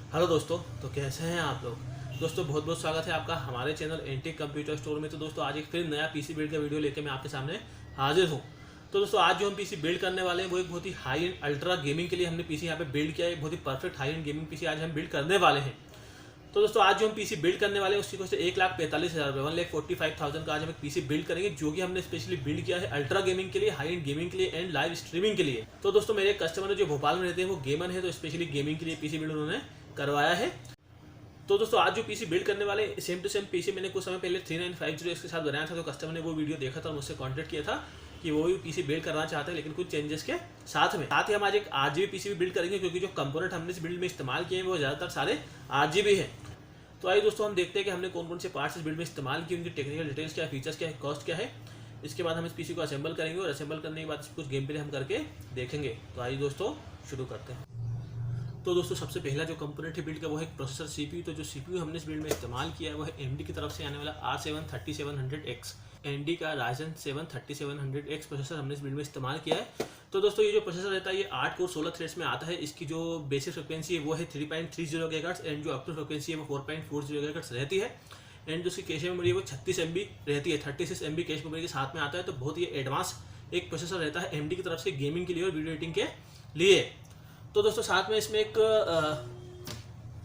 Hello दोस्तों, तो कैसे हैं आप लोग। दोस्तों बहुत बहुत स्वागत है आपका हमारे चैनल एंटीक कंप्यूटर स्टोर में। तो दोस्तों आज एक फिर नया पीसी बिल्ड का वीडियो लेके मैं आपके सामने हाजिर हूं। तो दोस्तों आज जो हम पीसी बिल्ड करने वाले हैं वो एक बहुत ही हाई एंड अल्ट्रा गेमिंग के लिए हमने पीसी यहाँ पे बिल्ड किया है। बहुत ही perfect high end gaming PC आज हम बिल्ड करने वाले हैं। तो दोस्तों आज जो हम पीसी बिल्ड करने वाले हैं उसकी कॉस्ट 1,45,000 रुपये 1,45,000 का आज हम एक पीसी बिल्ड करेंगे, जो कि हमने स्पेशली बिल्ड किया है अल्ट्रा गेमिंग के लिए, हाई एंड गेमिंग के लिए एंड लाइव स्ट्रीमिंग के लिए। तो दोस्तों मेरे कस्टमर जो भोपाल में रहते हैं वो गेमर है, तो स्पेशली गेमिंग के लिए पीसी बिल्ड उन्होंने करवाया है। तो दोस्तों आज जो पीसी बिल्ड करने वाले सेम टू सेम पीसी मैंने कुछ समय पहले 3950 के साथ बनाया था। तो कस्टमर ने वो वीडियो देखा था और मुझसे कांटेक्ट किया था कि वो भी पीसी बिल्ड करना चाहते हैं, लेकिन कुछ चेंजेस के साथ ही हम आज एक आरजीबी पीसी भी बिल्ड करेंगे, क्योंकि जो कंपोनेंट हमने इस बिल्ड में इस्तेमाल किए हैं वो ज़्यादातर सारे आरजीबी हैं। तो आइए दोस्तों हम देखते हैं कि हमने कौन कौन से पार्ट्स इस बिल्ड में इस्तेमाल किए, उनकी टेक्निकल डिटेल्स क्या है, फीचर्स क्या है, कॉस्ट क्या है। इसके बाद हम इस पीसी को असेंबल करेंगे और असेंबल करने के बाद कुछ गेम प्ले हम करके देखेंगे। तो आइए दोस्तों शुरू करते हैं। तो दोस्तों सबसे पहला जो कंपोनेंट है बिल्ड का वो है प्रोसेसर सीपीयू। तो जो सीपीयू हमने इस बिल्ड में इस्तेमाल किया है वो है एमडी की तरफ से आने वाला R7-3700X। एमडी का Ryzen 7 3700X प्रोसेसर हमने इस बिल्ड में इस्तेमाल किया है। तो दोस्तों ये जो प्रोसेसर रहता है ये 8 कोर 16 थ्रेड्स में आता है। इसकी जो बेसिक फ्रिक्वेंसी है वो है 3.30 GHz एंड जो एक्टिव फ्रिक्वेंसी है वो 4.40 GHz रहती है। एंड जो उसकी कैश मेमोरी है वो 36 MB रहती है। 36 MB कैश मेमोरी के साथ में आता है। तो बहुत ही एडवांस एक प्रोसेसर रहता है एमडी की तरफ से गेमिंग के लिए और वीडियो एडिटिंग के लिए। तो दोस्तों साथ में इसमें एक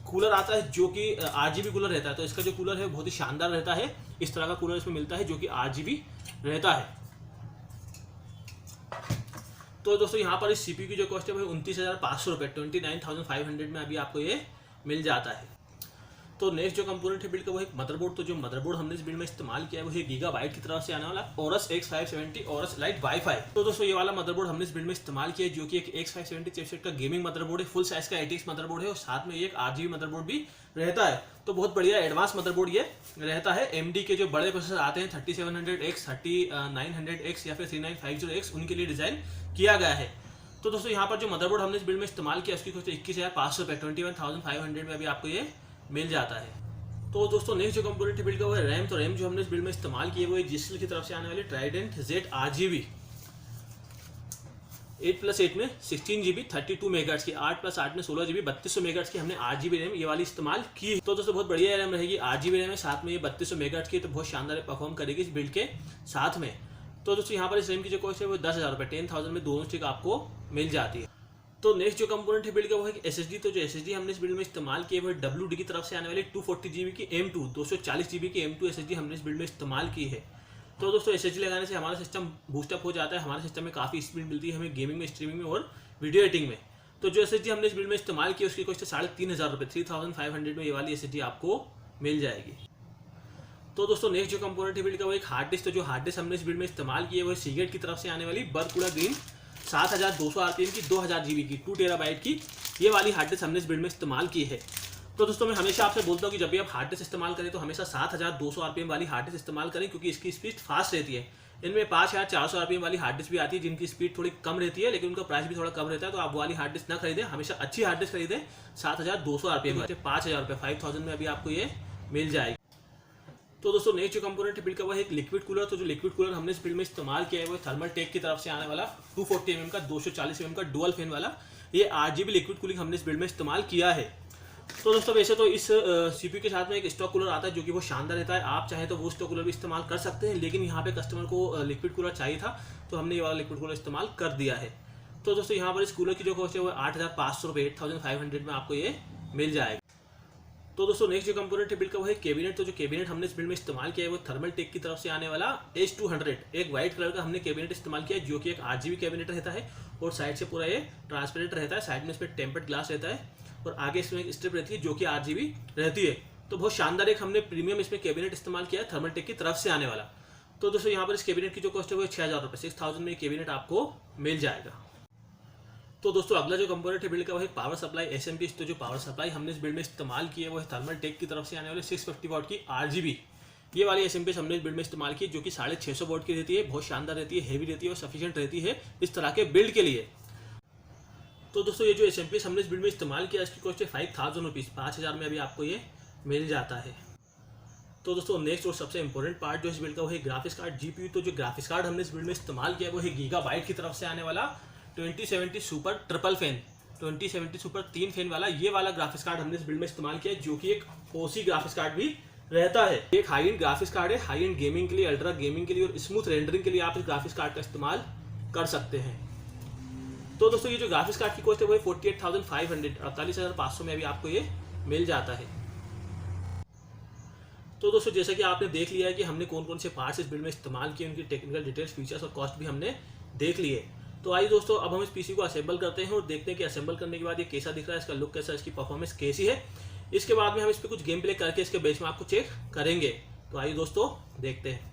कूलर आता है जो कि आरजीबी कूलर रहता है। तो इसका जो कूलर है बहुत ही शानदार रहता है। इस तरह का कूलर इसमें मिलता है जो कि आरजीबी रहता है। तो दोस्तों यहाँ पर इस सीपीयू की जो कॉस्ट है वो 29,500 रुपये 29,500 में अभी आपको ये मिल जाता है। तो नेक्स्ट जो कंपोनेंट है बिल्ड का वो है मदरबोर्ड। तो जो मदरबोर्ड हमने इस बिल्ड में इस्तेमाल किया है वो है गीगाबाइट की तरफ से आने वाला Aorus X570 Aorus Lite Wi-Fi। तो दोस्तों ये वाला मदरबोर्ड हमने इस बिल्ड में इस्तेमाल किया है, जो कि एक X570 चिपसेट का गेमिंग मदरबोर्ड है। फुल साइज का ATX मदरबोर्ड है और साथ में एक RGB मदरबोर्ड भी रहता है। तो बहुत बढ़िया एडवांस मदरबोर्ड ये रहता है। एमडी के जो बड़े प्रोसेसर आते हैं 3700X 3900X या फिर 3950X उनके लिए डिजाइन किया गया है। तो दोस्तों यहाँ पर जो मदरबोर्ड हमने इस बिल्ड में इस्तेमाल किया उसकी कॉस्ट 21,500 रुपये 21,500 में अभी आपको ये मिल जाता है। तो दोस्तों नेक्स्ट जो कंपोनेंट बिल्ड का वो है रैम। तो रैम जो हमने इस बिल्ड में इस्तेमाल किया वो है जिसल की तरफ से आने वाले ट्राइडेंट Z RGB 8+8 में 16GB 32 मेगाहर्ट्ज की, 8+8 में 16GB 3200 मेगाहर्ट्ज की हमने RGB रैम ये वाली इस्तेमाल की। तो दोस्तों बहुत बढ़िया रैम रहेगी, RGB रैम है, साथ में ये 3200 मेगाहर्ट्ज की, तो बहुत शानदार परफॉर्म करेगी इस बिल्ड के साथ में। तो दोस्तों यहाँ पर इस रैम की जो कॉस्ट है वो 10,000 रुपये 10,000 में दोनों स्टिक आपको मिल जाती है। तो नेक्स्ट जो कंपोनेंट है बिल्ड का वो है SSD। तो जो SSD हमने इस बिल्ड में इस्तेमाल किया है वो WD की तरफ से आने वाली 240GB की M2 240GB की M2 SSD हमने इस बिल्ड में इस्तेमाल की है। तो दोस्तों SSD लगाने से हमारा सिस्टम बूस्टअप हो जाता है, हमारे सिस्टम में काफ़ी स्पीड मिलती है हमें गेमिंग में, स्ट्रीमिंग में और वीडियो एडिटिंग में। तो जो SSD हमने इस बिल्ड में इस्तेमाल की उसकी कॉस्ट 3,500 रुपये 3,500 में ये वाली SSD आपको मिल जाएगी। तो दोस्तों नेक्स्ट जो कंपोनेंट है बिल्ड का वो एक हार्ड डिस्क। तो जो हार्ड डिस्क हमने इस बिल्ड में इस्तेमाल की है वो सीगेट की तरफ से आने वाली बरकुड़ा ग्रीन 7200 RPM की 2000GB की 2 TB की ये वाली हार्ड डिस्क हमने इस बिल्ड में इस्तेमाल की है। तो दोस्तों मैं हमेशा आपसे बोलता हूँ कि जब भी आप हार्ड डिस्क इस्तेमाल करें तो हमेशा 7200 RPM वाली हार्ड डिस्क इस्तेमाल करें, क्योंकि इसकी स्पीड फास्ट रहती है। इनमें 5400 RPM वाली हार्ड डिस्क भी आती है जिनकी स्पीड थोड़ी कम रहती है, लेकिन उनका प्राइस भी थोड़ा कम रहता है। तो आप वाली हार्ड डिस्क ना खरीदें, हमेशा अच्छी हार्ड डिस्क खरीदें 7200 RPM में, 5,000 रुपये 5,000 में अभी आपको ये मिल जाएगी। तो दोस्तों नेक्स्ट जो कंपोनेंट बिल्ड का वो है एक लिक्विड कूलर। तो जो लिक्विड कूलर हमने इस बिल्ड में इस्तेमाल किया है वो थर्मल टेक की तरफ से आने वाला 240 mm का 240 mm का डुअल फैन वाला ये RGB लिक्विड कूलिंग हमने इस बिल्ड में इस्तेमाल किया है। तो दोस्तों वैसे तो इस सीपीयू के साथ में एक स्टॉक कूलर आता है जो कि वो शानदार रहता है, आप चाहे तो वो स्टॉक कूलर भी इस्तेमाल कर सकते हैं, लेकिन यहाँ पे कस्टमर को लिक्विड कूलर चाहिए था तो हमने ये वाला लिक्विड कूलर इस्तेमाल कर दिया है। तो दोस्तों यहाँ पर इस कूलर की जो कॉस्ट है वो 8,500 रुपये 8,500 में आपको ये मिल जाएगा। तो दोस्तों नेक्स्ट जो कंपोनेंट है बिल्ड का वो है कैबिनेट। तो जो कैबिनेट हमने इस बिल्ड में इस्तेमाल किया है वो थर्मल टेक की तरफ से आने वाला H200 एक व्हाइट कलर का हमने कैबिनेट इस्तेमाल किया है, जो कि एक RGB कैबिनेट रहता है और साइड से पूरा ये ट्रांसपेरेंट रहता है। साइड में इसमें टेम्पर्ड ग्लास रहता है और आगे इसमें एक स्ट्रिप रहती है जो कि RGB रहती है। तो बहुत शानदार एक हमने प्रीमियम इसमें कैबिनेट इस्तेमाल किया है थर्मल टेक की तरफ से आने वाला। तो दोस्तों यहाँ पर इस कैबिनेट की जो कॉस्ट है वो 6,000 रुपये 6,000 में कैबिनेट आपको मिल जाएगा। तो दोस्तों अगला जो कंपोनेंट है बिल्ड का वो है पावर सप्लाई SMP। तो जो पावर सप्लाई हमने इस बिल्ड में इस्तेमाल की है वो है थर्मल टेक की तरफ से आने वाले 650 वाट की RGB ये वाली SMP हमने इस बिल्ड में इस्तेमाल की, जो कि 650 वाट की रहती है, बहुत शानदार रहती है, हेवी रहती है और सफिशिएंट रहती है इस तरह के बिल्ड के लिए। तो दोस्तों ये जो SMP हमने इस बिल्ड में इस्तेमाल किया इसकी कॉस्ट है 5,000 रुपीज़ 5,000 में अभी आपको ये मिल जाता है। तो दोस्तों नेक्स्ट और सबसे इंपॉर्टेंट पार्ट जो इस बिल्ड का वो है ग्राफिक्स कार्ड GPU। तो जो ग्राफिक्स कार्ड हमने इस बिल्ड में इस्तेमाल किया वो है गीगाबाइट की तरफ से आने वाला 2070 super triple fan 2070 super 3 fan वाला ये वाला ग्राफिक्स कार्ड हमने इस बिल्ड में इस्तेमाल किया है, जो कि एक ओसी ग्राफिक्स कार्ड भी रहता है। एक हाई एंड ग्राफिक्स कार्ड है, हाई एंड गेमिंग के लिए, अल्ट्रा गेमिंग के लिए और स्मूथ रेंडरिंग के लिए आप इस ग्राफिक्स कार्ड का इस्तेमाल कर सकते हैं। तो दोस्तों ये जो ग्राफिक्स कार्ड की कॉस्ट है वो 48,500 48,500 में अभी आपको ये मिल जाता है। तो दोस्तों जैसा कि आपने देख लिया है कि हमने कौन कौन से पार्ट्स इस बिल्ड में इस्तेमाल किए, उनकी टेक्निकल डिटेल्स, फीचर्स और कॉस्ट भी हमने देख लिए। तो आइए दोस्तों अब हम इस पीसी को असेंबल करते हैं और देखते हैं कि असेंबल करने के बाद ये कैसा दिख रहा है, इसका लुक कैसा है, इसकी परफॉर्मेंस कैसी है। इसके बाद में हम इस पर कुछ गेम प्ले करके इसके बेंचमार्क को चेक करेंगे। तो आइए दोस्तों देखते हैं।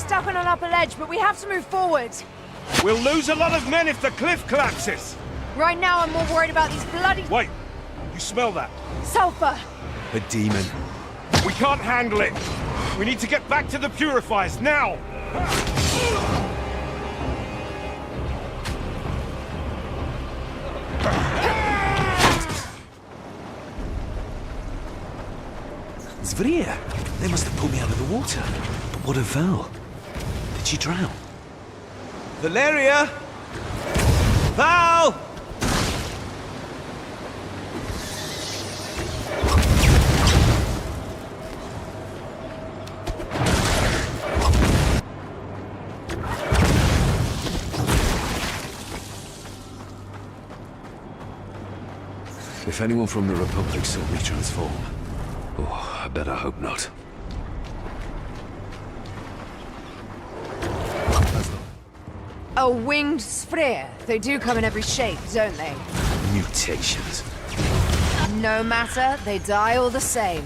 stuck on an upper ledge, but we have to move forward. We'll lose a lot of men if the cliff collapses. Right now, I'm more worried about these bloody... Wait, you smell that? Sulfur! A demon. We can't handle it. We need to get back to the purifiers, now! Zvria! They must have pulled me out of the water. What of Val? Did she drown? Valeria! Val! If anyone from the Republic saw me transform, oh, I better hope not. A winged Sphere. They do come in every shape, don't they? Mutations. No matter, they die all the same.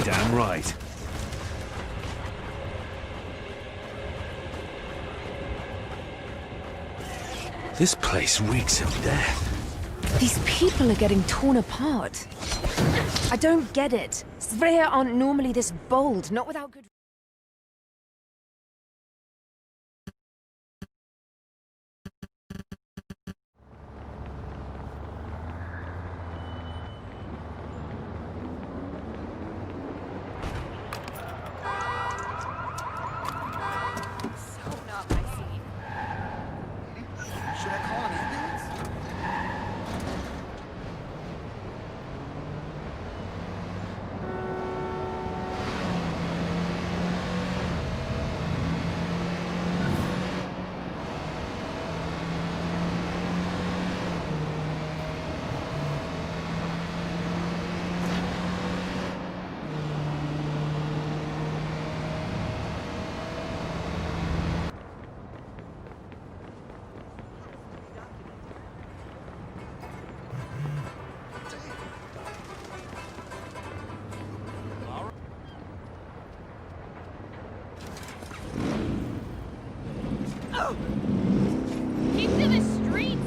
Damn right. This place reeks of death. These people are getting torn apart. I don't get it. Sphere aren't normally this bold, not without good... Keep to the streets!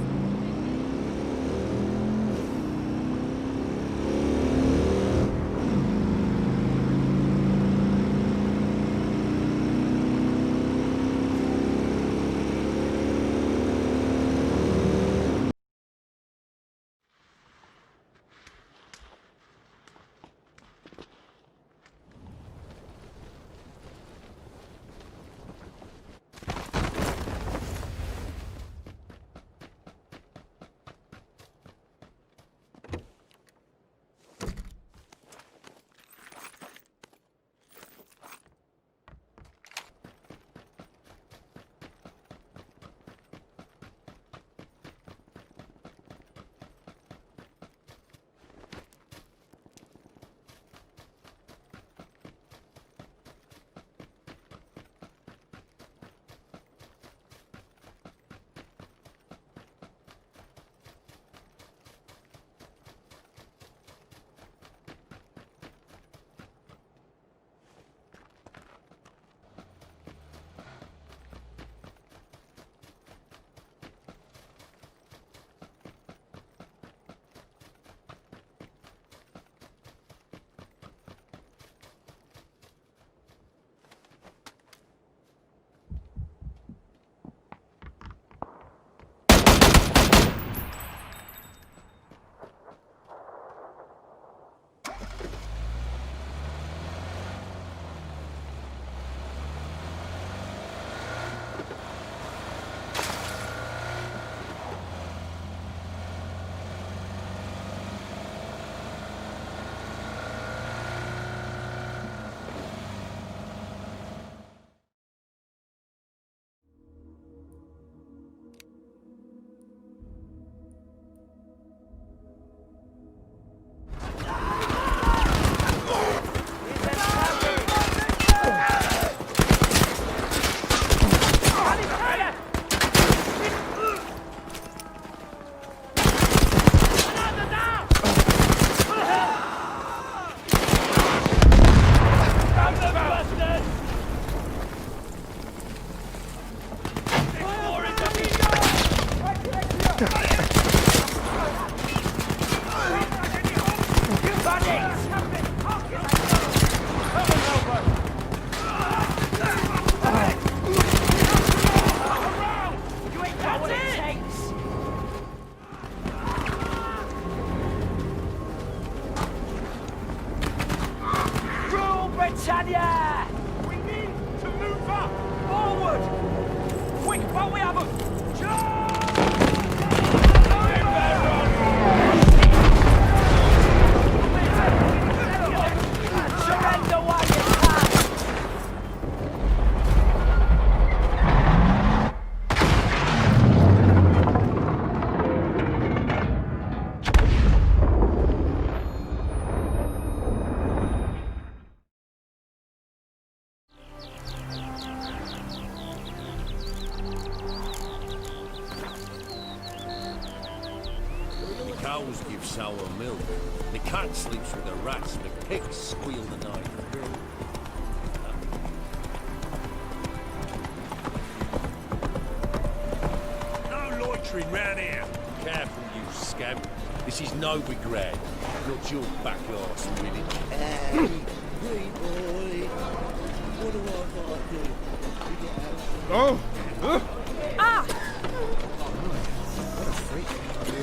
Tanya! We need to move up! Forward! Quick, while we have them! Surrender while you can! The cows give sour milk. The cat sleeps with the rats. The pigs squeal the night through. No loitering round here. Careful, you scamp. This is no regret. Not your back arse, really. Hey, boy. What do I do? Oh!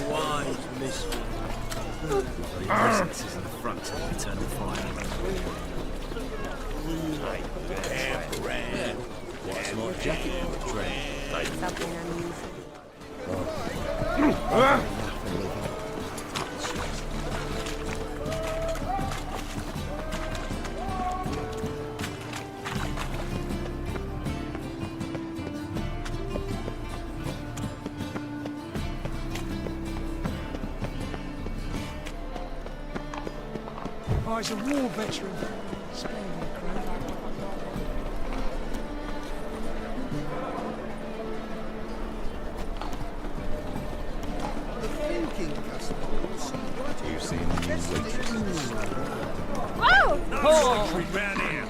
Wise mystery. Presence is in the front of the eternal fire. What's my jacket on the train? Something unusual. Oh, he's a war veteran. Splendid crew. Whoa! Loitering round here.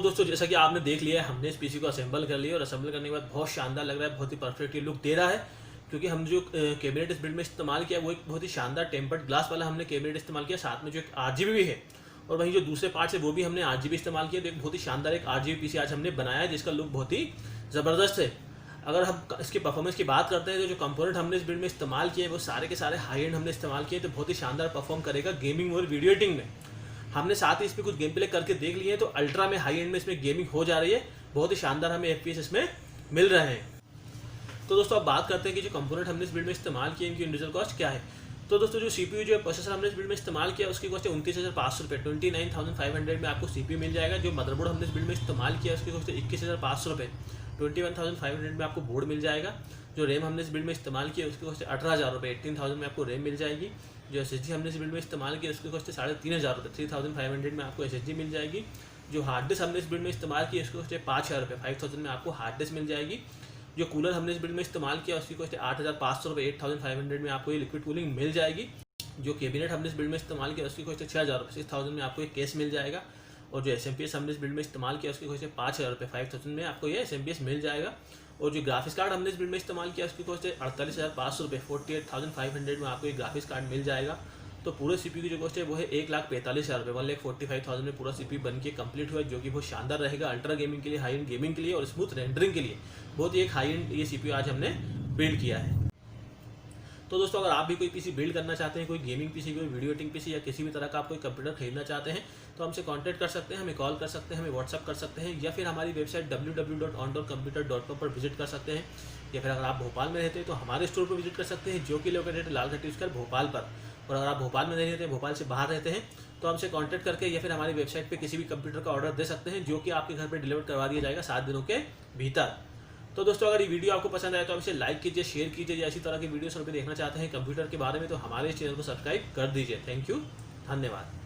दोस्तों जैसा कि आपने देख लिया है, हमने इस PC को असेंबल कर लिया और असेंबल करने के बाद बहुत शानदार लग रहा है, बहुत ही परफेक्ट ये लुक दे रहा है। क्योंकि हम जो कैबिनेट इस बिल्ड में इस्तेमाल किया वो एक बहुत ही शानदार टेम्पर्ड ग्लास वाला हमने कैबिनेट इस्तेमाल किया, साथ में जो एक RGB भी है और वहीं जो दूसरे पार्ट्स है वो भी हमने RGB इस्तेमाल किया। तो एक बहुत ही शानदार एक RGB पीसी आज हमने बनाया है जिसका लुक बहुत ही ज़बरदस्त है। अगर हम इसकी परफॉर्मेंस की बात करते हैं तो जो कंपोनेंट हमने इस बिल्ड में इस्तेमाल किए वो सारे के सारे हाई एंड हमने इस्तेमाल किए, तो बहुत ही शानदार परफॉर्म करेगा गेमिंग और वीडियो एडिटिंग में। हमने साथ ही इसमें कुछ गेम प्ले करके देख लिए हैं, तो अल्ट्रा में हाई एंड में इसमें गेमिंग हो जा रही है, बहुत ही शानदार हमें FPS इसमें मिल रहे हैं। तो दोस्तों अब बात करते हैं कि जो कंपोनेंट हमने इस बिल्ड में इस्तेमाल किए इनकी इंडिविजुअल कॉस्ट क्या है। तो दोस्तों जो CPU जो प्रोसेसर हमने इस बिल्ड में इस्तेमाल किया उसकी कॉस्ट है 29,500 रुपये, 29,500 में आपको CPU मिल जाएगा। जो मदरबोर्ड हमने इस बिल्ड में इस्तेमाल किया उसकी कॉस्ट है 21,500 रुपये, 21,500 में आपको बोर्ड मिल जाएगा। जो रैम हमने इस बिल्ड में इस्तेमाल किया उसकी कॉस्ट है 18,000 रुपये, 18,000 में आपको रैम मिल जाएगी। जो SSD हमने इस बिल्ड में इस्तेमाल किया उसकी कॉस्ट है 3,500 रुपये, 3,500 में आपको SSD मिल जाएगी। जो हार्ड डिस्क हमने इस बिल्ड में इस्तेमाल किया उसकी कॉस्ट है 5,000 रुपये, 5,000 में आपको हार्ड डिस्क मिल जाएगी। जो कूलर हमने इस बिल्ड में इस्तेमाल किया उसकी कॉस्ट है 8,500 रुपये, 8,500 में आपको ये लिक्विड कूलिंग मिल जाएगी। जो कैबिनेट हमने इस बिल्ड में इस्तेमाल किया उसकी कॉस्ट है 6,000 रुपये, 6,000 में आपको एक केस मिल जाएगा। और जो SMPS हमने इस बिल्ड में इस्तेमाल किया उसकी कॉस्ट है 5,000 रुपये, 5,000 में आपको ये SMPS मिल जाएगा। और जो ग्राफिक्स कार्ड हमने इस बिल्ड में इस्तेमाल किया उसकी कॉस्ट है 48,500 रुपये, 48,500 में आपको एक ग्राफिक्स कार्ड मिल जाएगा। तो पूरे CPU की जो कॉस्ट है वो है 1,45,000 रुपये, 1,45,000 में पूरा CPU बन के कंप्लीट हुआ, जो कि बहुत शानदार रहेगा अल्ट्रा गेमिंग के लिए, हाई एंड गेमिंग के लिए और स्मूथ रेंडरिंग के लिए। बहुत ही एक हाई एंड ये CPU आज हमने बिल्ड किया है। तो दोस्तों अगर आप भी कोई पीसी बिल्ड करना चाहते हैं, कोई गेमिंग पीसी, कोई वीडियो एडिटिंग पीसी या किसी भी तरह का आप कोई कंप्यूटर खरीदना चाहते हैं तो हमसे कांटेक्ट कर सकते हैं, हमें कॉल कर सकते हैं, हमें व्हाट्सअप कर सकते हैं या फिर हमारी वेबसाइट www.ondoorcomputer.com पर विजिट कर सकते हैं। या फिर अगर आप भोपाल में रहते हैं तो हमारे स्टोर पर विजिट कर सकते हैं जो कि लोकेटेड है लालगट्टी स्क्वायर भोपाल पर। और अगर आप भोपाल में नहीं रहते, भोपाल से बाहर रहते हैं तो हमसे कांटेक्ट करके या फिर हमारी वेबसाइट पे किसी भी कंप्यूटर का ऑर्डर दे सकते हैं जो कि आपके घर पे डिलीवर करवा दिया जाएगा 7 दिनों के भीतर। तो दोस्तों अगर ये वीडियो आपको पसंद आए तो आप इसे लाइक कीजिए, शेयर कीजिए। या इसी तरह की वीडियोस और भी देखना चाहते हैं कंप्यूटर के बारे में तो हमारे इस चैनल को सब्सक्राइब कर दीजिए। थैंक यू, धन्यवाद।